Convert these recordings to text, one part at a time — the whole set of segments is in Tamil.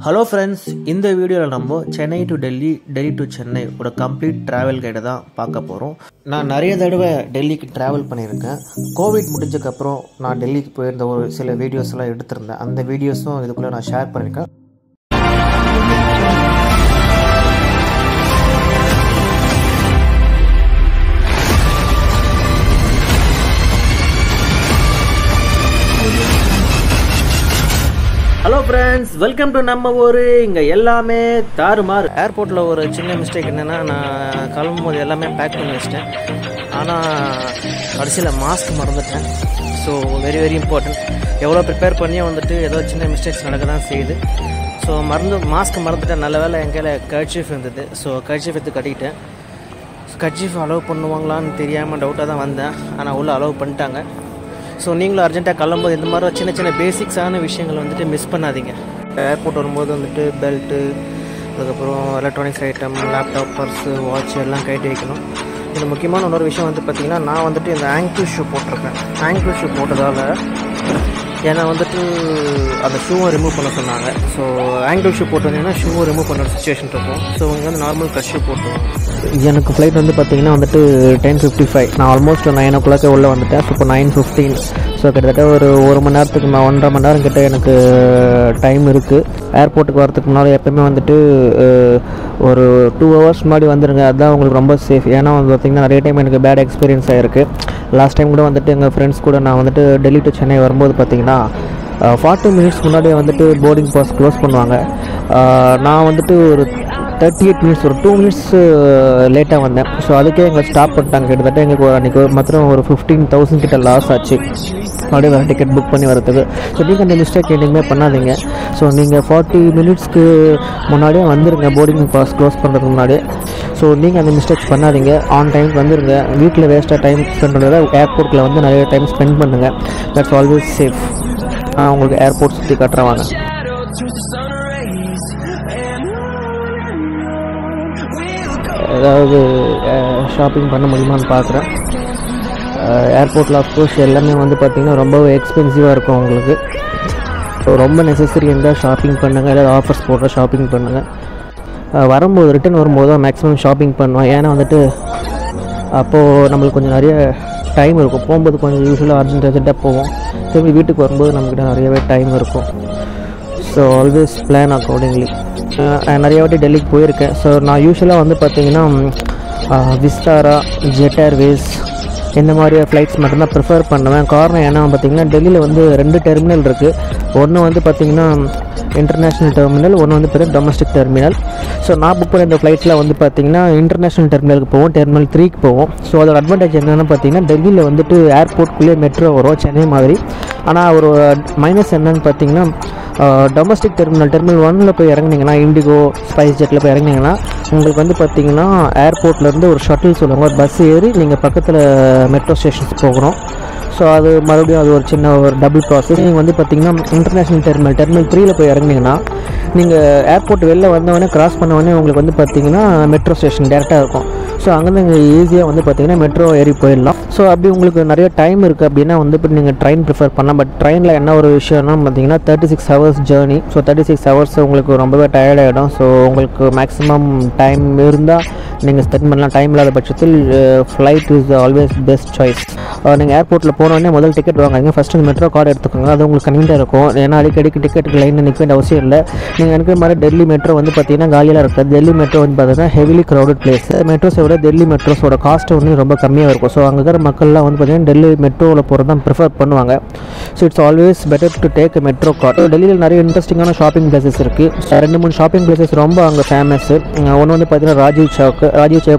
ஹலோ ஃப்ரெண்ட்ஸ், இந்த வீடியோவில் நம்ம சென்னை டு டெல்லி, டெல்லி டு சென்னை ஒரு கம்ப்ளீட் ட்ராவல் கைடை தான் பார்க்க போகிறோம். நான் நிறைய தடவை டெல்லிக்கு ட்ராவல் பண்ணியிருக்கேன். கோவிட் முடிஞ்சதுக்கப்புறம் நான் டெல்லிக்கு போயிருந்த ஒரு சில வீடியோஸ்லாம் எடுத்திருந்தேன். அந்த வீடியோஸும் இதுக்குள்ளே நான் ஷேர் பண்ணியிருக்கேன். ஹலோ ஃப்ரெண்ட்ஸ், வெல்கம் டு நம்ம ஊர். இங்கே எல்லாமே தாறுமாறு. ஏர்போர்ட்டில் ஒரு சின்ன மிஸ்டேக் என்னென்னா, நான் கிளம்பும்போது எல்லாமே பேக் பண்ணி வச்சிட்டேன். ஆனால் கடைசியில் மாஸ்க் மறந்துட்டேன். So very important. எவ்வளோ ப்ரிப்பேர் பண்ணியே வந்துட்டு ஏதோ சின்ன மிஸ்டேக்ஸ் நடக்க தான் செய்யுது. ஸோ மாஸ்க் மறந்துட்டேன். நல்ல வேலை என் கையில் கர்ச்சீஃப் இருந்தது. ஸோ கர்ச்சீஃப் எடுத்து கட்டிக்கிட்டேன். கர்ச்சீஃப் அலோவ் பண்ணுவாங்களான்னு தெரியாமல் டவுட்டாக தான் வந்தேன். ஆனால் உள்ளே அலோவ் பண்ணிட்டாங்க. ஸோ நீங்களும் அர்ஜென்ட்டாக கிளம்பும்போது இந்த மாதிரி சின்ன பேசிக்ஸான விஷயங்கள் வந்துட்டு மிஸ் பண்ணாதீங்க. ஏர்போர்ட் வரும்போது வந்துட்டு பெல்ட்டு, அதுக்கப்புறம் electronics item, laptop, purse, watch எல்லாம் கைட்டு வைக்கணும். இது முக்கியமான இன்னொரு விஷயம் வந்து பார்த்திங்கன்னா, நான் வந்துட்டு இந்த ஆங்கிள் ஷூ போட்டிருக்கேன். ஆங்கிள் ஷூ போட்டதால் ஏன்னா வந்துட்டு அந்த ஷூவை ரிமூவ் பண்ண சொன்னாங்க. ஸோ ஆங்கிள் ஷூ போட்டு வந்தீங்கன்னா ஷூவை ரிமூவ் பண்ணுற சுச்சுவேஷன் இருக்கும். ஸோ இங்கே வந்து நார்மல் ப்ளஸ் ஷூ போட்டுருவோம். எனக்கு ஃப்ளைட் வந்து பார்த்திங்கன்னா வந்துட்டு 10:55. நான் ஆல்மோஸ்ட் 9 o'clock உள்ளே வந்துட்டேன். ஸோ இப்போ 9:15. ஸோ கிட்டத்தட்ட ஒரு மணி நேரத்துக்கு 1.5 மணி நேரம் கிட்ட எனக்கு டைம் இருக்குது. ஏர்போர்ட்டுக்கு வரதுக்கு முன்னாடி எப்போயுமே வந்துட்டு ஒரு 2 hours முன்னாடி வந்துடுங்க. அதுதான் உங்களுக்கு ரொம்ப சேஃப். ஏன்னா வந்து பார்த்திங்கன்னா நிறைய டைம் எனக்கு பேட் எக்ஸ்பீரியன்ஸ் ஆகிருக்கு. லாஸ்ட் டைம் கூட வந்துட்டு எங்கள் ஃப்ரெண்ட்ஸ் கூட நான் வந்துட்டு டெல்லி டு சென்னை வரும்போது பார்த்திங்கன்னா 40 minutes முன்னாடியே வந்துட்டு போர்டிங் பாஸ் க்ளோஸ் பண்ணுவாங்க. நான் வந்துட்டு ஒரு 38 minutes, ஒரு 2 minutes லேட்டாக வந்தேன். ஸோ அதுக்கே எங்களை ஸ்டாப் பண்ணிட்டாங்க. கிட்டத்தட்ட எங்களுக்கு அன்றைக்கி மாத்திரம் ஒரு 15,000 கிட்ட லாஸ் ஆச்சு அப்படியே வேறு டிக்கெட் புக் பண்ணி வரதுக்கு. ஸோ நீங்கள் அந்த மிஸ்டேக் என்றைக்குமே பண்ணாதீங்க. ஸோ நீங்கள் 40 minutesக்கு முன்னாடியே வந்துடுங்க, போர்டிங் பாஸ் க்ளோஸ் பண்ணுறதுக்கு முன்னாடியே. ஸோ நீங்கள் அந்த மிஸ்டேக்ஸ் பண்ணாதீங்க. ஆன் டைம் வந்துடுங்க. வீட்டில் வேஸ்ட்டாக டைம் ஸ்பெண்ட் பண்ணுறத ஏர்போர்ட்டில் வந்து நிறைய டைம் ஸ்பெண்ட் பண்ணுங்கள். That's always safe. உங்களுக்கு ஏர்போர்ட் சுற்றி காட்டுறவாங்க. ஏதாவது ஷாப்பிங் பண்ண முடியுமான்னு பார்க்குறேன். ஏர்போர்ட்டில் அஃப்கோர்ஸ் எல்லாமே வந்து பார்த்திங்கன்னா ரொம்பவே எக்ஸ்பென்சிவாக இருக்கும் உங்களுக்கு. ஸோ ரொம்ப நெசசரி இருந்தால் ஷாப்பிங் பண்ணுங்கள். ஏதாவது ஆஃபர்ஸ் போடுற ஷாப்பிங் பண்ணுங்கள். ரிட்டர்ன் வரும்போது தான் மேக்ஸிமம் ஷாப்பிங் பண்ணுவேன். ஏன்னா வந்துட்டு அப்போது நம்மளுக்கு கொஞ்சம் நிறைய டைம் இருக்கும். போகும்போது கொஞ்சம் யூஸ்வலாக அர்ஜென்ட்டாக போவோம். திரும்பி வீட்டுக்கு வரும்போது நம்மக்கிட்ட நிறையவே டைம் இருக்கும். So always plan accordingly. நிறைய வாட்டி டெல்லிக்கு போயிருக்கேன். ஸோ நான் யூஸ்வலாக வந்து பார்த்திங்கன்னா விஸ்தாரா, ஜெட் ஏர்வேஸ் இந்த மாதிரி ஃப்ளைட்ஸ் மட்டும்தான் ப்ரிஃபர் பண்ணுவேன். காரணம் ஏன்னா பார்த்திங்கன்னா டெல்லியில் வந்து 2 டெர்மினல் இருக்குது. ஒன்று வந்து பார்த்திங்கன்னா இன்டர்நேஷ்னல் டெர்மினல், ஒன்று வந்து பெரிய டொமஸ்டிக் டெர்மினல். ஸோ நான் புக் பண்ண இந்த ஃப்ளைட்டில் வந்து பார்த்திங்கன்னா இன்டர்நேஷ்னல் டெர்மினலுக்கு போவோம், டெர்மினல் 3க்கு போவோம். ஸோ அதோட அட்வான்டேஜ் என்னென்னு பார்த்திங்கன்னா, டெல்லியில் வந்துட்டு ஏர்போர்ட்குள்ளேயே மெட்ரோ வரும், சென்னை மாதிரி. ஆனால் ஒரு மைனஸ் என்னன்னு பார்த்திங்கன்னா, டொமஸ்டிக் டெர்மினல் 1ல் போய் இறங்குனீங்கன்னா, இண்டிகோ, ஸ்பைஸ் ஜெட்டில் போய் இறங்குனீங்கன்னா உங்களுக்கு வந்து பார்த்திங்கன்னா ஏர்போர்ட்லேருந்து ஒரு ஷட்டில் சொல்லுவாங்க, ஒரு பஸ் ஏறி நீங்கள் பக்கத்தில் மெட்ரோ ஸ்டேஷன்ஸ் போகிறோம். ஸோ அது மறுபடியும் அது ஒரு சின்ன ஒரு டபுள் ப்ராசஸ். நீங்கள் வந்து பார்த்திங்கன்னா இன்டர்நேஷ்னல் டெர்மினல் 3ல் போய் இறங்குனீங்கன்னா நீங்கள் ஏர்போர்ட் வெளில வந்தவொடனே கிராஸ் பண்ணவொடனே உங்களுக்கு வந்து பார்த்திங்கன்னா மெட்ரோ ஸ்டேஷன் டேரெக்டாக இருக்கும். ஸோ அங்கேருந்து நீங்கள் ஈஸியாக வந்து பார்த்திங்கன்னா மெட்ரோ ஏறி போயிடலாம். ஸோ அப்படி உங்களுக்கு நிறைய டைம் இருக்குது அப்படின்னா வந்து இப்போ நீங்கள் ட்ரெயின் ப்ரிஃபர் பண்ணலாம். பட் ட்ரெயினில் என்ன ஒரு விஷயம்னா பார்த்திங்கன்னா 36 hours ஜேர்னி. ஸோ 36 hours உங்களுக்கு ரொம்பவே டயர்டாகிடும். ஸோ உங்களுக்கு மேக்ஸிமம் டைம் இருந்தால் நீங்கள் ஸ்பெண்ட் பண்ணலாம். டைம் இல்லாத பட்சத்தில் flight is always best choice. நீங்கள் ஏர்போர்ட்டில் போனோடனே முதல் டிக்கெட் வாங்குறீங்க, ஃபஸ்ட்டு இந்த மெட்ரோ கார்டு எடுத்துக்கோங்க. அது உங்களுக்கு கன்வீனியாக இருக்கும். ஏன்னா அடிக்கடிக்கு டிக்கெட்டுக்கு லைனில் நிற்க வேண்டிய அவசியம் இல்லை. நீங்கள் எனக்கு மாதிரி டெல்லி மெட்ரோ வந்து பார்த்திங்கன்னா காலியாக இருக்காது. டெல்லி மெட்ரோ வந்து பார்த்தீங்கன்னா ஹெவிலி க்ரௌடட் பிளேஸ். மெட்ரோஸை விட டெல்லி மெட்ரோஸோட காஸ்ட்டு வந்து ரொம்ப கம்மியாக இருக்கும். ஸோ அங்கே இருக்கிற மக்கள்லாம் வந்து பார்த்திங்கன்னா டெல்லி மெட்ரோவில் போகிறது தான் ப்ரிஃபர் பண்ணுவாங்க. So it's always better to take metro card. டெல்லியில் நிறைய இன்ட்ரெஸ்டிங்கான ஷாப்பிங் பிளேசஸ் இருக்குது. 2-3 ஷாப்பிங் பிளேசஸ் ரொம்ப அங்கே ஃபேமஸ். ஒன்று வந்து பார்த்திங்கன்னா ராஜீவ் சவுக்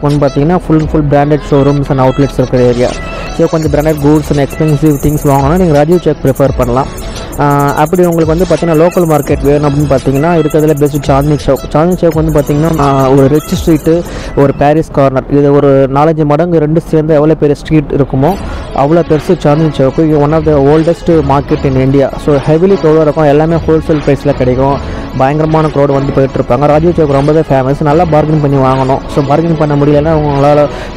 வந்து பார்த்திங்கன்னா full branded showrooms and outlets இருக்கிற ஏரியா. ஸோ கொஞ்சம் branded goods and expensive things வாங்கணும்னா நீங்கள் ராஜீவ் சவுக் ப்ரிஃபர் பண்ணலாம். அப்படி உங்களுக்கு வந்து பார்த்திங்கன்னா லோக்கல் மார்க்கெட் வேணும் அப்படின்னு பார்த்தீங்கன்னா இருக்கிறதுல பெஸ்ட் சாந்தினி சவுக் வந்து பார்த்திங்கன்னா ஒரு ரிச் ஸ்ட்ரீட்டு, ஒரு பாரிஸ் கார்னர். இது ஒரு 4-5 மடங்கு 2 சேர்ந்து எவ்வளோ பெரிய ஸ்ட்ரீட் இருக்குமோ அவ்வளோ பெருசு சாந்தினி சவுக்கு. இது one of the oldest market in India. So heavily க்ரௌடாக இருக்கும். எல்லாமே ஹோல்சேல் ப்ரைஸில் கிடைக்கும். பயங்கரமான க்ரௌட் வந்து போயிட்டுருப்பாங்க. ராஜீவ் சௌக் ரொம்பவே ஃபேமஸ். நல்லா பார்கெனிங் பண்ணி வாங்கணும். ஸோ பார்கெனிங் பண்ண முடியலைன்னா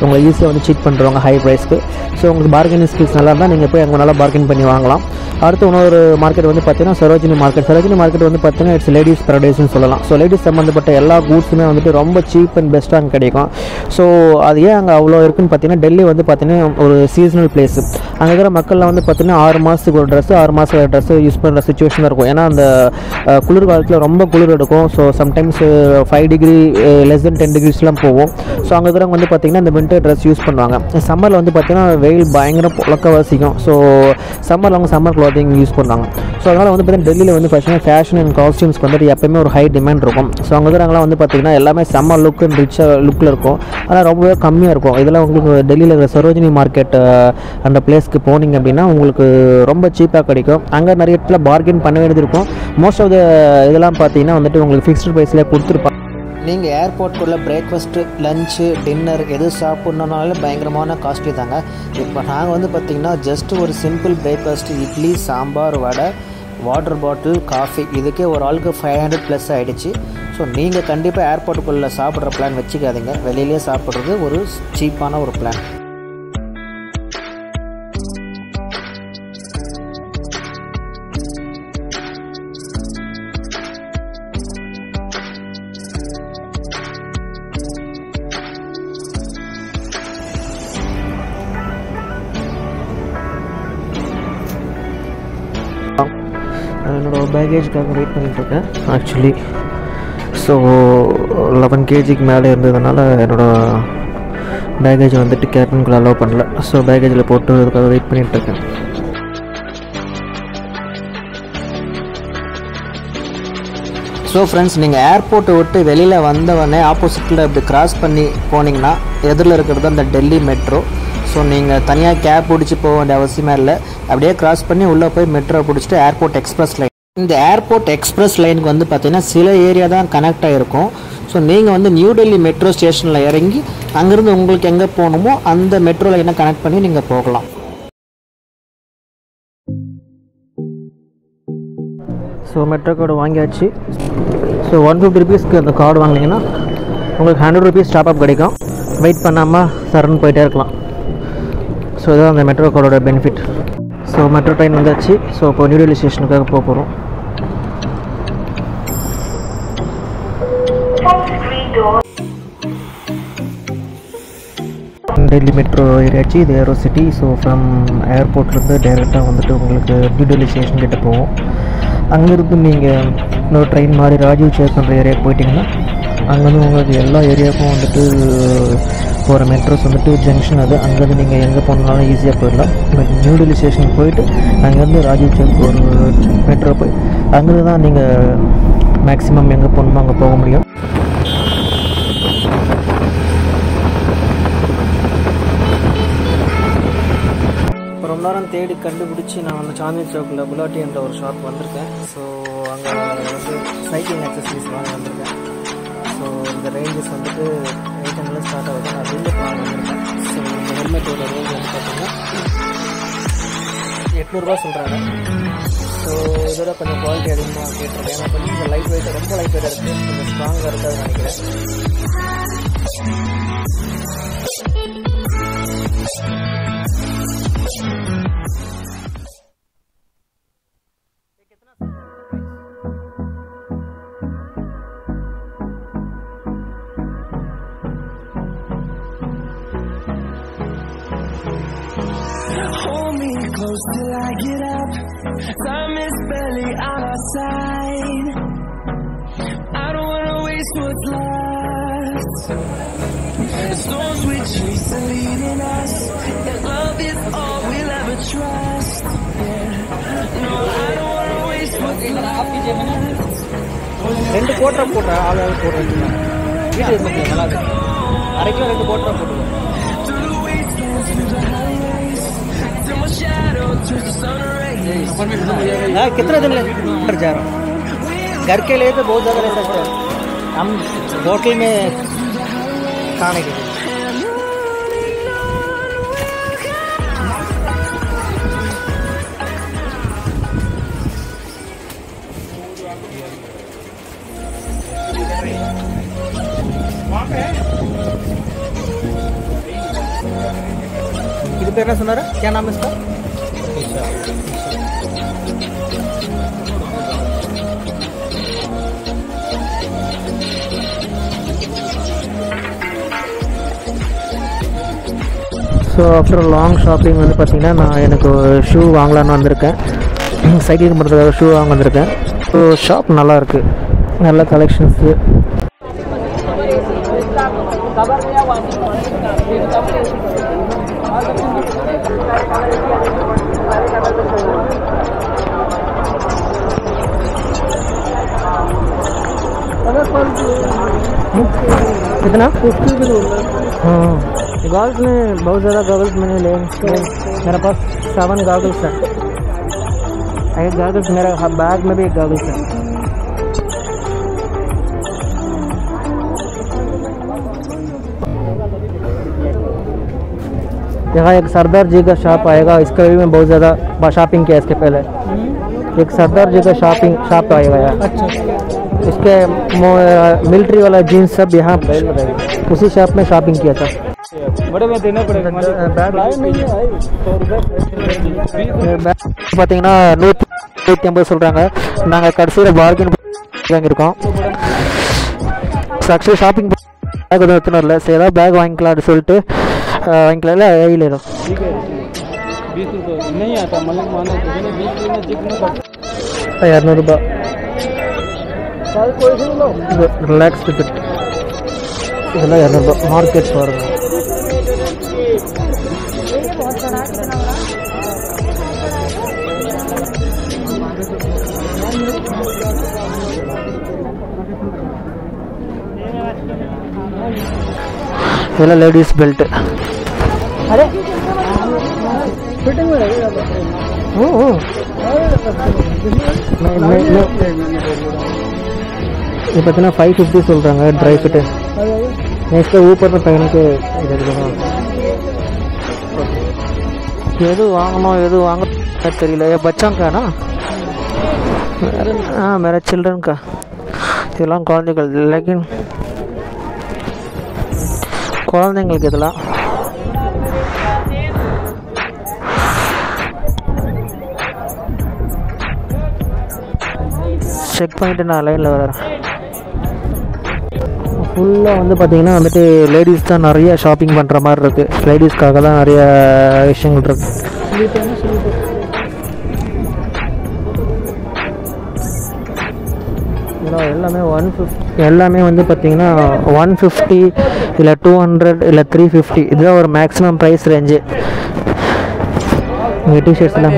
உங்களை ஈஸியாக வந்து சீட் பண்ணுறவங்க ஹை ப்ரைஸ்க்கு. ஸோ உங்களுக்கு பார்கெனிங் ஸ்கில்ஸ் நல்லா இருந்தால் நீங்கள் போய் அங்கே நல்லா பார்கெனிங் பண்ணி வாங்கலாம். அடுத்து இன்னொரு மார்க்கெட் வந்து பார்த்தீங்கன்னா சரோஜினி மார்க்கெட் வந்து பார்த்தீங்கன்னா இட்ஸ் லேடிஸ் பரடைஸ்னு சொல்லலாம். ஸோ லேடிஸ் சம்மந்தப்பட்ட எல்லா கூட்ஸுமே வந்துட்டு ரொம்ப சீப் அண்ட் பெஸ்ட்டாக அங்கே கிடைக்கும். ஸோ அது ஏன் அங்கே அவ்வளோ இருக்குன்னு பார்த்தீங்கன்னா, டெல்லி வந்து பார்த்தீங்கன்னா ஒரு சீசனல் பிளேஸ். அங்கே இருக்கிற மக்கள்லாம் வந்து பார்த்தீங்கன்னா 6 மாதத்துக்கு ஒரு ட்ரெஸ்ஸு 6 மாதம் ஒரு ட்ரெஸ்ஸு யூஸ் பண்ணுற சுச்சுவேஷன் இருக்கும். ஏன்னா அந்த குளிர் காலத்தில் ரொம்ப குளிர் எடுக்கும். So sometimes 5 degree less than 10 டிகிரிஸ்லாம் போகும். ஸோ அங்கே இருக்கிறவங்க வந்து பார்த்திங்கன்னா இந்த வின்டர் ட்ரெஸ் யூஸ் பண்ணுவாங்க. சம்மரில் வந்து பார்த்திங்கன்னா வெயில் பயங்கர புழக்க வாசிக்கும். ஸோ சம்மரில் அவங்க சம்மர் க்ளாத்திங் யூஸ் பண்ணுவாங்க. ஸோ அதனால் வந்து பார்த்திங்கன்னா டெல்லியில் வந்து பார்த்தீங்கன்னா ஃபேஷன் அண்ட் காஸ்டியூம்ஸ்க்கு வந்துட்டு எப்போயுமே ஒரு ஹை டிமாண்ட் இருக்கும். ஸோ அங்கே இருக்கிறவங்களாம் வந்து பார்த்திங்கன்னா எல்லாமே செம்ம லுக் அண்ட் ரிச்சாக லுக்கில் இருக்கும். ஆனால் ரொம்பவே கம்மியாக இருக்கும். இதெல்லாம் உங்களுக்கு டெல்லியில் இருக்கிற சரோஜினி மார்க்கெட் அந்த பிளேஸ்க்கு போனீங்க அப்படின்னா உங்களுக்கு ரொம்ப சீப்பாக கிடைக்கும். அங்கே நிறைய இடத்துல பார்கெயின் பண்ண வேண்டியது இருக்கும். மோஸ்ட் ஆஃப் த இதெல்லாம் பார்த்தீங்கன்னா வந்துட்டு உங்களுக்கு ஃபிக்ஸ்டு ப்ரைஸில் கொடுத்துருப்பாங்க. நீங்கள் ஏர்போர்ட்டுக்குள்ளே பிரேக்ஃபாஸ்ட்டு லஞ்சு டின்னர் எது சாப்பிட்ணுனாலும் பயங்கரமான காஸ்ட்லி தாங்க. இப்போ நாங்கள் வந்து பார்த்திங்கன்னா ஜஸ்ட் ஒரு simple breakfast idli sambar vada water bottle coffee இதுக்கே ஒரு ஆளுக்கு 500 ப்ளஸ் ஆகிடுச்சு. ஸோ நீங்கள் கண்டிப்பாக ஏர்போர்ட்டுக்குள்ளே சாப்பிட்ற பிளான் வச்சுக்காதீங்க. வெளியிலே சாப்பிட்றது ஒரு சீப்பான ஒரு பிளான். என்னோடய பேகேஜுக்காக வெயிட் பண்ணிகிட்ருக்கேன் ஆக்சுவலி. ஸோ 11 kgக்கு மேலே இருந்ததுனால என்னோடய பேகேஜை வந்துட்டு கேபின்குள்ளே அலோவ் பண்ணல. ஸோ பேகேஜில் போட்டு அதுக்காக வெயிட் பண்ணிகிட்ருக்கேன். ஸோ ஃப்ரெண்ட்ஸ், நீங்கள் ஏர்போர்ட்டை விட்டு வெளியில் வந்தவொடனே ஆப்போசிட்டில் இப்படி கிராஸ் பண்ணி போனீங்கன்னா எதிரில் இருக்கிறது அந்த டெல்லி மெட்ரோ. ஸோ நீங்கள் தனியாக கேப் பிடிச்சி போக வேண்டிய அவசியமே இல்லை. அப்படியே கிராஸ் பண்ணி உள்ளே போய் மெட்ரோ பிடிச்சிட்டு ஏர்போர்ட் எக்ஸ்பிரஸ் லைன். இந்த ஏர்போர்ட் எக்ஸ்பிரஸ் லைனுக்கு வந்து பார்த்திங்கன்னா சில ஏரியா தான் கனெக்ட் ஆகிருக்கும். ஸோ நீங்கள் வந்து நியூ டெல்லி மெட்ரோ ஸ்டேஷனில் இறங்கி அங்கேருந்து உங்களுக்கு எங்கே போகணுமோ அந்த மெட்ரோ லைனை கனெக்ட் பண்ணி நீங்கள் போகலாம். ஸோ மெட்ரோ கார்டு வாங்கியாச்சு. ஸோ 150 rupeesக்கு அந்த கார்டு வாங்கினீங்கன்னா உங்களுக்கு 100 rupees டாப்அப் கிடைக்கும். வெயிட் பண்ணாமல் சரன்னு போயிட்டே இருக்கலாம். ஸோ இதுதான் அந்த மெட்ரோ கார்டோட பெனிஃபிட். ஸோ மெட்ரோ ட்ரெயின் வந்தாச்சு. ஸோ இப்போ நியூ டெல்லி ஸ்டேஷனுக்காக போக போகிறோம். டெல்லி மெட்ரோ ஏரியாச்சு. இது ஏரோ சிட்டி. ஸோ ஃப்ரம் ஏர்போர்ட்லேருந்து டைரெக்டாக வந்துட்டு உங்களுக்கு நியூ டெல்லி ஸ்டேஷன் கிட்ட போவோம். அங்கேருந்து நீங்கள் இன்னொரு ட்ரெயின் மாதிரி ராஜீவ் சௌக் பண்ணுற ஏரியாவுக்கு போயிட்டிங்கன்னா அங்கேருந்து உங்களுக்கு எல்லா ஏரியாவுக்கும் வந்துட்டு போகிற மெட்ரோஸ் வந்துட்டு ஜங்ஷன் அது. அங்கேருந்து நீங்கள் எங்கே போனாலும் ஈஸியாக போயிடலாம். பட் நியூ டெல்லி ஸ்டேஷனுக்கு போயிட்டு அங்கேருந்து ராஜீவ் சௌக் ஒரு மெட்ரோ போய் அங்கேருந்து தான் நீங்கள் மேக்ஸிமம் எங்கே போகணுமோ அங்கே போக முடியும். ரொம்ப நேரம் தேடி கண்டுபிடிச்சி நான் வந்து சாந்தி சௌக்கில் புலாட்டி என்ற ஒரு ஷாப் வந்திருக்கேன். ஸோ அங்கே வந்து சைக்கிளிங் அக்சசரிஸ் வாங்க வந்திருக்கேன். ஸோ இந்த ரேஞ்சஸ் வந்துட்டு 800 ஸ்டார்ட் ஆகுது. நான் ஹெல்மெட் வாங்க வந்திருக்கேன். ஸோ இந்த ஹெல்மெட்டோட ரேஞ்ச் வந்து பார்த்தீங்கன்னா 800 ரூபா சொல்கிறாங்க. ஸோ இதோட கொஞ்சம் குவாலிட்டி அதிகமாக கேட்டிருக்கேன். ஏன்னா கொஞ்சம் இந்த லைட் வெயிட் ரொம்ப லைட் வெயிட்டாக இருக்குது. கொஞ்சம் ஸ்ட்ராங்காக இருக்காதுன்னு நினைக்கிறேன். Close till I get up. Time is barely on our side. I don't wanna waste what's left. The storms we chase are leading us, and love is all we'll ever trust. Yeah. No, I don't wanna waste what's left. 2 கோட்டரை போடுற ஆள் போடுறேன். வீட்டு கொஞ்சம் நல்லா இருக்கு. 1/2 கிலோ 2 கோட்டரை போட்டுருவோம். कितना दिन लग जा रहा हूँ घर के लिए तो बहुत ज़्यादा ले सकते हैं हम होटल में खाने के लिए. இது பேர் என்ன சொன்னாரு? क्या नाम है इसका? ஸோ ஆஃப்டர் லாங் ஷாப்பிங் வந்து பார்த்தீங்கன்னா நான் எனக்கு ஷூ வாங்கலான்னு வந்திருக்கேன். சைக்கிளிங் பண்ணுறதுக்காக ஷூ வாங்க வந்திருக்கேன். ஸோ ஷாப் நல்லாயிருக்கு, நல்ல கலெக்ஷன்ஸு. कितना? हाँ, गॉगल्स में बहुत ज़्यादा गॉगल्स मैंने ले, मेरे पास 7 गॉगल्स है. एक गॉगल्स मेरा बैग में भी एक गॉगल्स है. यहाँ एक सरदार जी का शॉप आएगा, इसका भी मैं बहुत ज़्यादा शॉपिंग किया इसके पहले. एक सरदार जी का शॉप आएगा यार. अच्छा. इसके मिलिट्री वाला जीन्स सब यहाँ उसी शॉप में शॉपिंग किया था. बड़े में देना पड़ेगा. பார்த்தீங்கன்னா 150 சொல்கிறாங்க. நாங்கள் கடைசியில் பார்கென் வாங்கியிருக்கோம். ஆக்சுவலி ஷாப்பிங் பேக் எதுவும் எடுத்துன்னு வரல. சரி ஏதாவது பேக் வாங்கிக்கலாம் அப்படின்னு சொல்லிட்டு வாங்கிக்கலாம். இல்லை இல்லை 200 ரிலாக்ஸ் டிக்கெட் இதெல்லாம் 200 மார்க்கெட் பாருங்க. இதெல்லாம் லேடிஸ் பெல்ட். அரே फिटिंग में रहेगा. ये பார்த்தீங்கன்னா 550 சொல்கிறாங்க ட்ரை ஃபிட்டு. நெக்ஸ்ட்டு ஊப்பர் பையனுக்கு இது எடுக்கணும். எது வாங்கணும் எது வாங்க தெரியல. ये बच्चों का ना? हाँ मेरा चिल्ड्रन का. இதெல்லாம் குழந்தைகள். लेकिन குழந்தைங்களுக்கு இதெல்லாம் செக் பண்ணிவிட்டு நான் லைனில் வரேன். ஃபுல்லாக வந்து பார்த்திங்கன்னா வந்துட்டு லேடிஸ் தான் நிறைய ஷாப்பிங் பண்ணுற மாதிரி இருக்குது. லேடிஸ்க்காக தான் நிறைய விஷயங்கள் இருக்குது. எல்லாமே 150 எல்லாமே வந்து பார்த்திங்கன்னா 150 இல்லை 200 இல்லை 350 இதுதான் ஒரு மேக்ஸிமம் ப்ரைஸ் ரேஞ்சு. இங்கே டிஷர்ட்ஸ்லாம்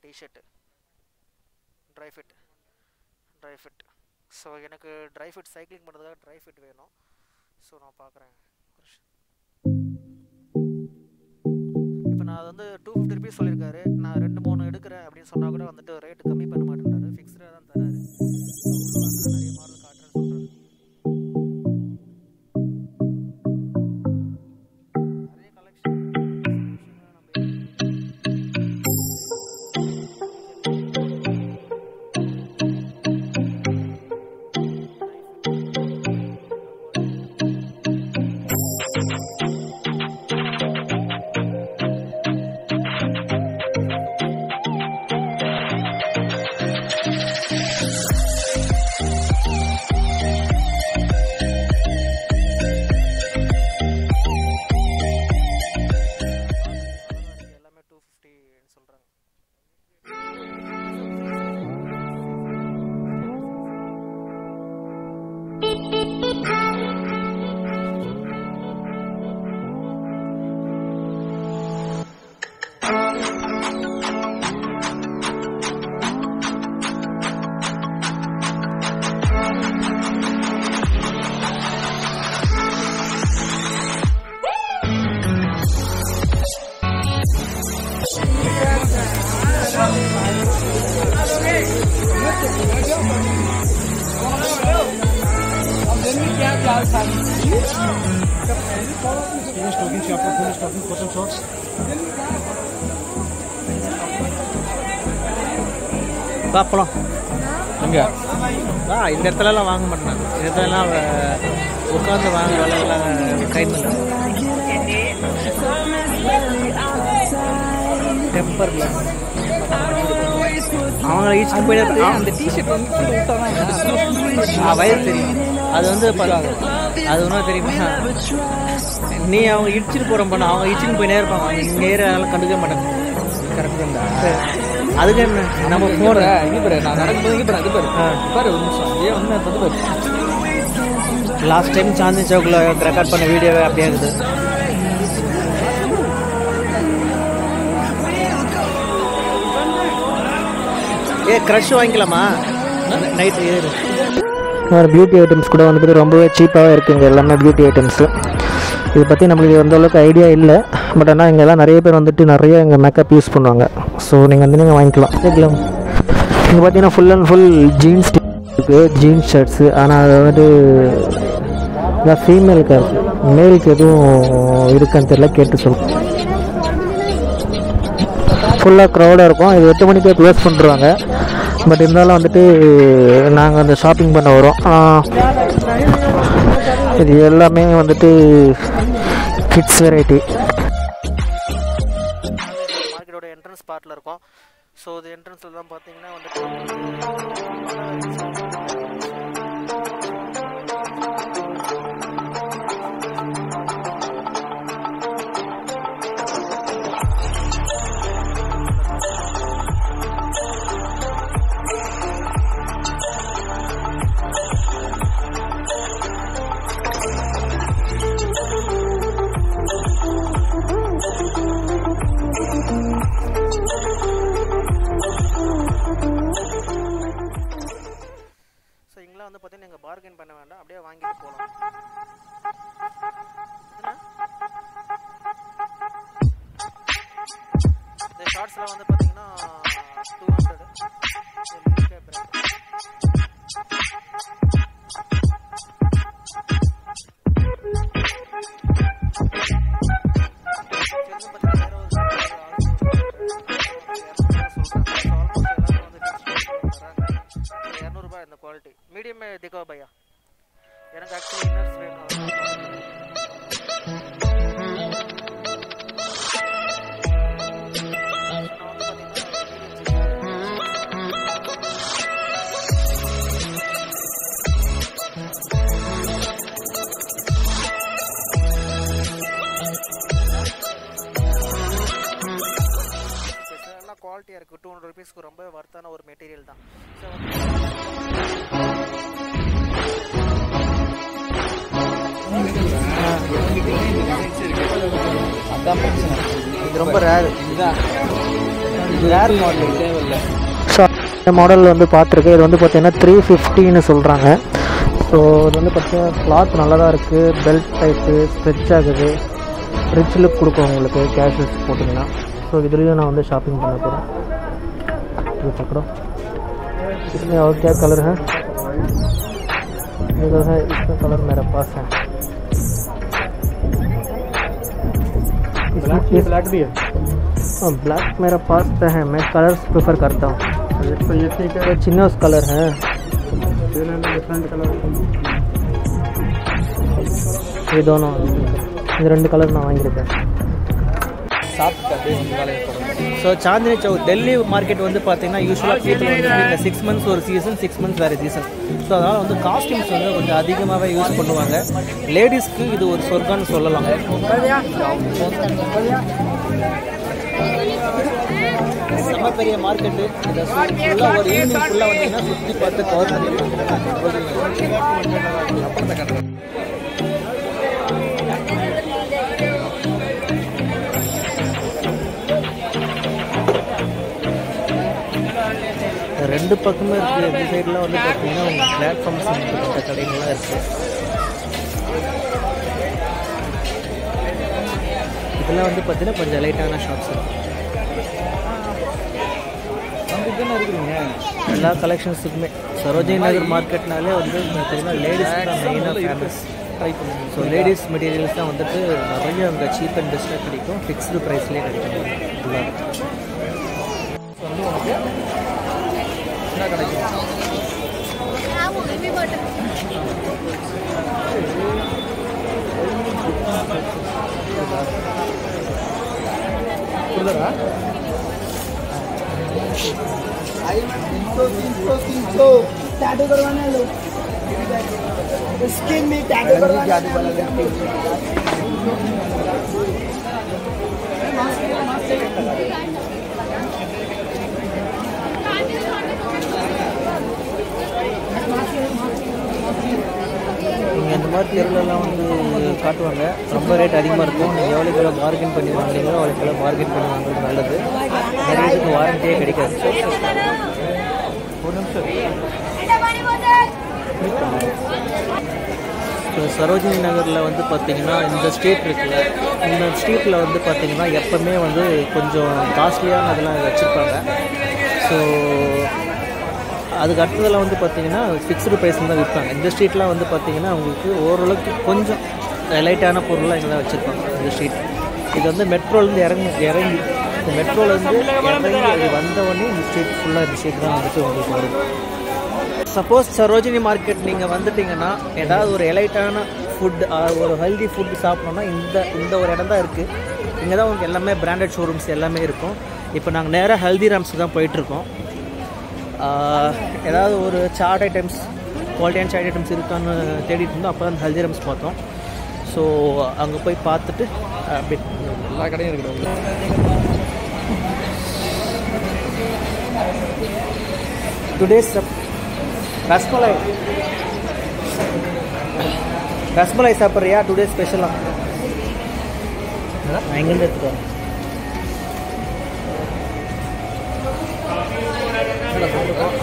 டிஷர்ட்டு ட்ரை ஃபிட். ஸோ எனக்கு ட்ரை ஃபிட் சைக்கிளிங் பண்ணுறதுக்காக ட்ரை ஃபிட் வேணும். ஸோ நான் பார்க்குறேன். இப்போ நான் அது வந்து 250 ருபீஸ் சொல்லியிருக்காரு. நான் 2-3 எடுக்கிறேன் அப்படின்னு சொன்னால் கூட வந்துட்டு ரேட்டு கம்மி பண்ண மாட்டேன்றாரு. ஃபிக்ஸ்டாக தான் தராரு. ஸோ உள்ள வாங்க நான் நிறைய மாடல் காட்டுறேன்னு சொல்கிறாரு. நிறைய கலெக்ஷன் பார்ப்பலாம் அங்கே இந்த இடத்துலலாம் வாங்க மாட்டேன். இந்த இடத்துலலாம் உட்காந்து வாங்க வேலையெல்லாம் கை பண்ண டெம்பரில் அவங்க ஈச்சுக்கு போயிட்டு அந்த டிஷர்ட் வந்து வயது தெரியும். அது வந்து அது ஒன்றும் தெரியுமா, நீ அவங்க இடிச்சுட்டு போகிற பண்ண அவங்க இடிச்சுன்னு போய் நேர்ப்பாங்க. அவங்க இங்கே நேரம் கண்டுக்க மாட்டாங்க. கரெக்டுங்களா? அதுக்கு என்ன நம்ம போகிற இங்கே பாரு, நான் நடக்கும்போது இங்கே பாரு, அது பாரு பாரு ஒரு நிமிஷம் ஏன் ஒன்று அது பாரு. லாஸ்ட் டைம் சாந்தி சவுக்கில் ரெக்கார்ட் பண்ண வீடியோவே அப்படியே இருக்குது. க்ரஷ் வாங்கிக்கலாமா நைட்டு ஏறு. பியூட்டி ஐட்டம்ஸ் கூட வந்து ரொம்பவே சீப்பாகவே இருக்குங்க. எல்லாமே பியூட்டி ஐட்டம்ஸு. இதை பற்றி நம்மளுக்கு எந்த அளவுக்கு ஐடியா இல்லை. பட் ஆனால் இங்கே எல்லாம் நிறைய பேர் வந்துட்டு நிறைய இங்கே மேக்கப் யூஸ் பண்ணுவாங்க. ஸோ நீங்கள் வந்து நீங்கள் வாங்கிக்கலாம். கேட்கலாம். இங்கே பார்த்தீங்கன்னா ஃபுல் அண்ட் ஃபுல் ஜீன்ஸ் இருக்குது, ஜீன்ஸ் ஷர்ட்ஸு. ஆனால் அது வந்துட்டு இதான் ஃபீமேலுக்கு இருக்குது. மேலுக்கு எதுவும் இருக்குன்னு தெரியல, கேட்டு சொல்லுங்கள். ஃபுல்லாக க்ரௌடாக இருக்கும். இது 8 மணிக்கே க்ளோஸ் பண்ணுறாங்க. பட் இருந்தாலும் வந்துட்டு நாங்கள் அந்த ஷாப்பிங் பண்ண வரோம். இது எல்லாமே வந்துட்டு கிட்ஸ் வெரைட்டி. மார்க்கெட்டோட என்ட்ரன்ஸ் பார்ட்டில் இருக்கும். ஸோ இது என்ட்ரன்ஸில் தான் பார்த்தீங்கன்னா வந்துட்டு வந்து பார்த்தீங்கன்னா நீங்கள் பார்கெயின் பண்ண வேண்டாம், அப்படியே வாங்கிட்டு போகலாம். இந்த ஷார்ட்ஸ்லாம் வந்து பார்த்தீங்கன்னா 200. இந்த குவாலிட்டி மீடியம் दिखाओ भैया. எனக்கு एक्चुअली இன்னர்ஸ் வேணும். குவாலிட்டியாக இருக்குது. 200 rupeesக்கு ரொம்ப வர்த்தான ஒரு மெட்டீரியல் தான். இது ரொம்ப ரேர். ரேர் மாடல் தேவையில்லை. ஸோ இந்த மாடல் வந்து பார்த்துருக்கேன். இது வந்து பார்த்தீங்கன்னா 350ன்னு சொல்கிறாங்க. ஸோ இது வந்து பார்த்தீங்கன்னா கிளாத் நல்லா தான் இருக்குது. பெல்ட் டைப்பு ஸ்ட்ரெச் ஆகுது. ரிச் லுக் கொடுக்கும் உங்களுக்கு கேஷஸ் போட்டிங்கன்னா. ஸோ இதுலேயும் நான் வந்து ஷாப்பிங் பண்ண போகிறேன். ये पकड़ो, इसमें और क्या कलर है? ये जो है इसका कलर मेरे पास है. ब्लैक भी है. हाँ ब्लैक मेरे पास तो है. मैं कलर्स प्रेफर करता हूँ. ये ठीक है. चिनोस कलर है. Different colour. ये दोनों ये 2 कलर நான் வாங்கியிருக்கேன். ஸோ சாந்தினி சவுக் டெல்லி மார்க்கெட் வந்து பார்த்தீங்கன்னா யூஸ்வலாக பீப்புள் வந்து இந்த 6 months ஒரு சீசன், 6 months வேறு சீசன். ஸோ அதனால் வந்து காஸ்டியூம்ஸ் வந்து கொஞ்சம் அதிகமாகவே யூஸ் பண்ணுவாங்க. லேடிஸ்க்கு இது ஒரு சொர்க்கான்னு சொல்லலாம். செம்ம பெரிய மார்க்கெட்டு. இதை ஃபுல்லாக ஒரு ஈவினிங் ஃபுல்லாக வந்தீங்கன்னா சுற்றி பார்த்து கவர் பண்ணிடலாம். ரெண்டு பக்கமே இருக்குது. இந்த சைடெலாம் வந்து பார்த்தீங்கன்னா உங்களுக்கு பிளாட்ஃபார்ம்ஸ் மற்ற கடைகள்லாம் இருக்குது. இதெல்லாம் வந்து பார்த்தீங்கன்னா கொஞ்சம் லைட்டான ஷாப்ஸ் இருக்குது. தானே இருக்குதுங்க எல்லா கலெக்ஷன்ஸுக்குமே. சரோஜினி நகர் மார்க்கெட்னாலே வந்து பார்த்தீங்கன்னா லேடிஸ் தான் மெயினாக ஃபேமஸ். ட்ரை பண்ணுங்க. ஸோ லேடிஸ் மெட்டீரியல்ஸ் தான் வந்துட்டு நிறைய அங்கே சீப் அண்ட் பெஸ்ட்டாக கிடைக்கும், ஃபிக்ஸ்டு ப்ரைஸ்லேயே கிடைக்கும் ஃபுல்லாக. வந்து உனக்கு என்ன கிடைக்கும்? புரியுதா? टैटू करवाना है लोग स्किन में टैटू करवाना நீங்கள் இந்த மாதிரி தெருலெல்லாம் வந்து காட்டுவாங்க, ரொம்ப ரேட் அதிகமாக இருக்கும். நீங்கள் எவ்வளோக்கு எவ்வளோ பார்கெயின் பண்ணி வாங்குறீங்களோ அவ்வளோக்கு எவ்வளோ பார்கெயின் பண்ணி வாங்குறது நல்லது. நிறைய இதுக்கு வாரண்டியே கிடைக்காது. ஒரு நிமிஷம். இப்போ சரோஜினி நகரில் வந்து பார்த்திங்கன்னா இந்த ஸ்ட்ரீட் இருக்குல்ல, இந்த ஸ்ட்ரீட்டில் வந்து பார்த்திங்கன்னா எப்போவுமே வந்து கொஞ்சம் காஸ்ட்லியான இதெல்லாம் வச்சுருப்பாங்க. ஸோ அதுக்கு அடுத்ததெல்லாம் வந்து பார்த்திங்கன்னா ஃபிக்ஸ்டு ப்ரைஸில் தான் விற்பாங்க. இந்த ஸ்ட்ரீட்லாம் வந்து பார்த்திங்கன்னா உங்களுக்கு ஓரளவுக்கு கொஞ்சம் லைட்டான பொருள்லாம் இங்கே தான் வச்சுருப்பாங்க இந்த ஸ்ட்ரீட். இது வந்து மெட்ரோலேருந்து இறங்கி இந்த மெட்ரோலேருந்து இறங்கி வந்தவொடனே இந்த ஸ்ட்ரீட் ஃபுல்லாக இந்த ஸ்ட்ரீட் தான் வந்துட்டு உங்களுக்கு வரும். சப்போஸ் சரோஜினி மார்க்கெட் நீங்கள் வந்துட்டிங்கன்னா ஏதாவது ஒரு எலைட்டான ஃபுட், ஒரு ஹெல்தி ஃபுட் சாப்பிட்ணுன்னா இந்த ஒரு இடம் தான் இருக்குது. இங்கே தான் உங்களுக்கு எல்லாமே பிராண்டட் ஷோரூம்ஸ் எல்லாமே இருக்கும். இப்போ நாங்கள் நேராக ஹல்திராம்ஸுக்கு தான் போயிட்டுருக்கோம். ஏதாவது ஒரு சாட் ஐட்டம்ஸ், குவாலிட்டியான சாட் ஐட்டம்ஸ் இருக்கான்னு தேடிட்டு இருந்தோம். அப்போ தான் ஹல்திராம்ஸ் பார்த்தோம். ஸோ அங்கே போய் பார்த்துட்டு அப்படியே எல்லா கடையும் இருக்குது. டுடேஸ் ரஸ்மலை சாப்பிட்றியா? டுடே ஸ்பெஷலாக நான் எங்கேருந்து எடுத்துக்கிறேன்.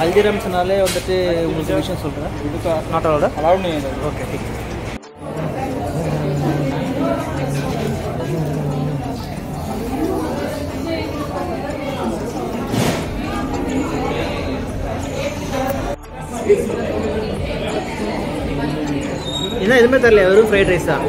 ஹல்திராம்ஸ்னாலே வந்துட்டு உங்களுக்கு விஷயம் சொல்கிறேன். இதுக்கு நாட் ஆல் ஆர்டர் அலவுட் नहीं है. ஓகே ठीक है. என்ன எதுவுமே தெரியல, வெறும் ஃப்ரைட் ரைஸ் தான்.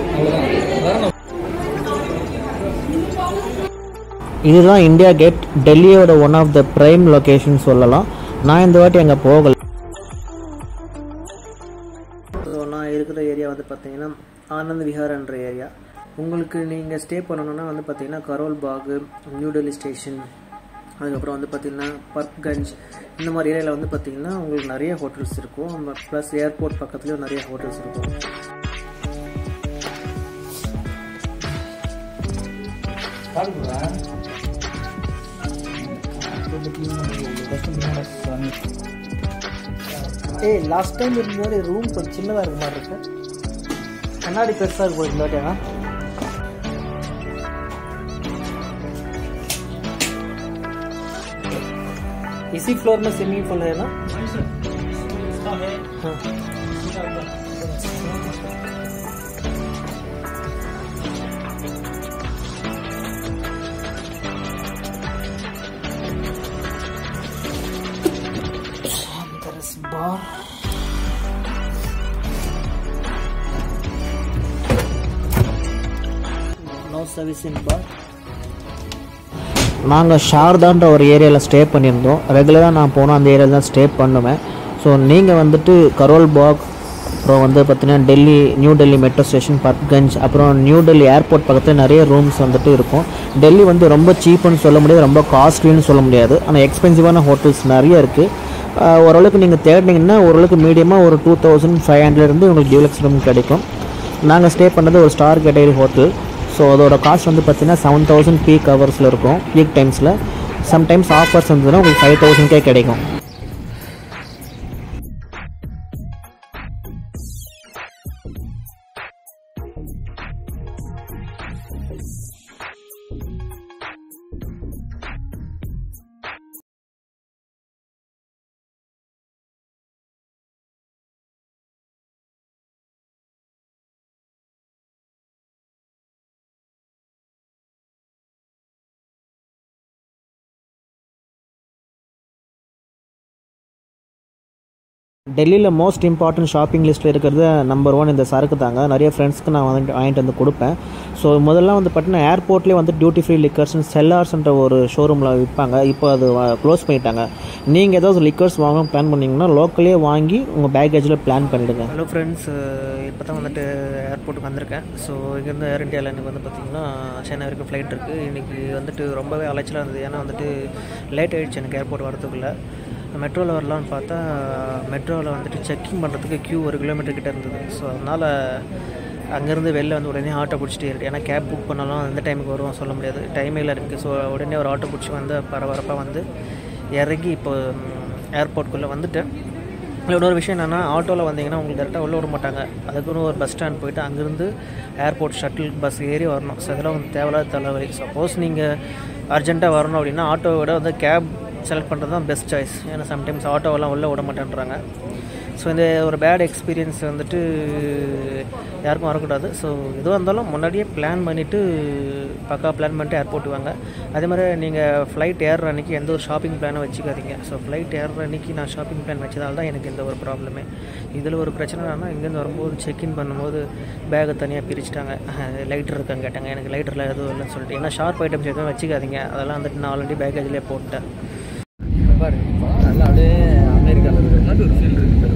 இதுதான் இந்தியா கேட், டெல்லியோட one of the prime location சொல்லலாம். நான் இந்த வாட்டி அங்கே போகலை. ஸோ நான் இருக்கிற ஏரியா வந்து பார்த்தீங்கன்னா ஆனந்த் விஹார்ன்ற ஏரியா. உங்களுக்கு நீங்கள் ஸ்டே பண்ணணுன்னா வந்து பார்த்தீங்கன்னா கரோல் பாக், நியூ டெல்லி ஸ்டேஷன், அதுக்கப்புறம் வந்து பார்த்திங்கன்னா பர்ப்கஞ்ச், இந்த மாதிரி ஏரியாவில் வந்து பார்த்திங்கன்னா உங்களுக்கு நிறைய ஹோட்டல்ஸ் இருக்கும். ப்ளஸ் ஏர்போர்ட் பக்கத்துலேயும் நிறைய ஹோட்டல்ஸ் இருக்கும். லாஸ்ட் டைம் இருந்தது ரூம் கொஞ்சம் சின்னதாக இருக்க மாதிரி இருக்கு. கண்ணாடி பெருசாக இருக்கும் இந்த வாட்டியா? इसी फ्लोर में स्विमिंग पूल है ना? हाँ. बार नो सर्विस इन बार. நாங்கள் ஷார்தான்ற ஒரு ஏரியாவில் ஸ்டே பண்ணியிருந்தோம். ரெகுலராக நான் போனால் அந்த ஏரியாவில் தான் ஸ்டே பண்ணுவேன். ஸோ நீங்கள் வந்துட்டு கரோல் பாக், அப்புறம் வந்து பார்த்தீங்கன்னா Delhi, New Delhi metro station, Paharganj, அப்புறம் நியூ டெல்லி ஏர்போர்ட் பக்கத்தில் நிறைய ரூம்ஸ் வந்துட்டு இருக்கும். டெல்லி வந்து ரொம்ப சீப்புன்னு சொல்ல முடியாது, ரொம்ப காஸ்ட்லின்னு சொல்ல முடியாது. ஆனால் எக்ஸ்பென்சிவான ஹோட்டல்ஸ் நிறைய இருக்குது. ஓரளவுக்கு நீங்கள் தேடினீங்கன்னா ஓரளவுக்கு மீடியமாக ஒரு 2500 உங்களுக்கு டியூலக்ஸ் ரூம் கிடைக்கும். நாங்கள் ஸ்டே பண்ணது ஒரு ஸ்டார் கேட்டகரி ஹோட்டல். ஸோ அதோட காஸ்ட் வந்து பார்த்தீங்கன்னா 7000 பீக் ஹவர்ஸில் இருக்கும். பீக் டைம்ஸில் சம்டைம்ஸ் ஆஃபர்ஸ் இருந்ததுன்னா உங்களுக்கு 5000 கிடைக்கும். டெல்லியில் மோஸ்ட் இம்பார்ட்டன்ட் ஷாப்பிங் லிஸ்ட்டில் இருக்கிறது நம்பர் 1 இந்த சரக்கு தாங்க. நிறைய ஃப்ரெண்ட்ஸ்க்கு நான் வாங்கிட்டு வந்து கொடுப்பேன். ஸோ முதல்லாம் வந்து பார்த்தீங்கன்னா ஏர்போர்ட்லேயே வந்து டியூட்டி ஃப்ரீ லிக்கர்ஸ்னு செல்லார்ஸ்ன்ற ஒரு ஷோரூமில் விற்பாங்க. இப்போ அது க்ளோஸ் பண்ணிட்டாங்க. நீங்கள் ஏதாவது லிக்கர்ஸ் வாங்கணும் பிளான் பண்ணிங்கன்னா லோக்கலே வாங்கி உங்கள் பேக்கேஜில் பிளான் பண்ணிவிடுங்க. ஹலோ ஃப்ரெண்ட்ஸ், இப்போ தான் வந்துட்டு ஏர்போர்ட்டுக்கு வந்திருக்கேன். ஸோ இங்கேருந்து ஏர் இண்டியாவில் எனக்கு வந்து பார்த்திங்கன்னா சென்னை வரைக்கும் ஃப்ளைட் இருக்குது. இன்றைக்கி வந்துட்டு ரொம்பவே அலைச்சலாக இருந்தது. ஏன்னா வந்துட்டு லேட் ஆகிடுச்சு எனக்கு ஏர்போர்ட் வரதுக்குள்ளே. மெட்ரோவில் வரலான்னு பார்த்தா மெட்ரோவில் வந்துட்டு செக்கிங் பண்ணுறதுக்கு க்யூ 1 கிலோமீட்டர் கிட்டே இருந்தது. ஸோ அதனால் அங்கேருந்து வெளில வந்து உடனே ஆட்டோ பிடிச்சிட்டு ஏறிட்டு, ஏன்னா கேப் புக் பண்ணாலும் அந்த டைமுக்கு வருவோம் சொல்ல முடியாது, டைமில் இருக்குது. ஸோ உடனே ஒரு ஆட்டோ பிடிச்சி வந்து பரபரப்பாக வந்து இறங்கி இப்போ ஏர்போர்ட்டுக்குள்ளே வந்துட்டேன். இன்னொரு விஷயம் என்னென்னா, ஆட்டோவில் வந்தீங்கன்னா உங்களுக்கு டேரெக்டாக உள்ளே விட மாட்டாங்க. அதுக்குன்னு ஒரு பஸ் ஸ்டாண்ட் போய்ட்டு அங்கேருந்து ஏர்போர்ட் ஷட்டில் பஸ் ஏறி வரணும். ஸோ இதெல்லாம் வந்து தேவையில்லாத தலைவலி. சப்போஸ் நீங்கள் அர்ஜென்ட்டாக வரணும் அப்படின்னா ஆட்டோவை விட வந்து கேப் செலக்ட் பண்ணுறது தான் பெஸ்ட் சாய்ஸ். ஏன்னா சம்டைம்ஸ் ஆட்டோவெல்லாம் உள்ளே விட மாட்டேன்றாங்க. ஸோ இந்த ஒரு பேட் எக்ஸ்பீரியன்ஸ் வந்துட்டு யாருக்கும் வரக்கூடாது. ஸோ எதுவாக இருந்தாலும் முன்னாடியே பிளான் பண்ணிவிட்டு பக்கா பிளான் பண்ணிட்டு ஏர்போர்ட் வாங்க. அதே மாதிரி நீங்கள் ஃப்ளைட் ஏறுற அன்றைக்கி எந்த ஒரு ஷாப்பிங் பிளானும் வச்சுக்காதீங்க. ஸோ ஃப்ளைட் ஏறுற அன்றைக்கி நான் ஷாப்பிங் பிளான் வச்சதால் தான் எனக்கு எந்த ஒரு ப்ராப்ளமே. இதில் ஒரு பிரச்சனை என்னன்னா, இங்கேருந்து வரும்போது செக்இன் பண்ணும்போது பேக்கை தனியாக பிரிச்சுட்டாங்க. லைட்டர் இருக்கான்னு கேட்டாங்க. எனக்கு லைட்டரில் எதுவும் இல்லைன்னு சொல்லிட்டு, ஏன்னா ஷார்ப் ஐட்டம்ஸ் எதுவும் வச்சுக்காதீங்க. அதெல்லாம் வந்துட்டு நான் ஆல்ரெடி பேக்கேஜ்லேயே போட்டேன். பாரு நல்லா அப்படியே அமெரிக்காவில் இருக்கிற மாதிரி ஒரு ஃபீல் இருக்குது.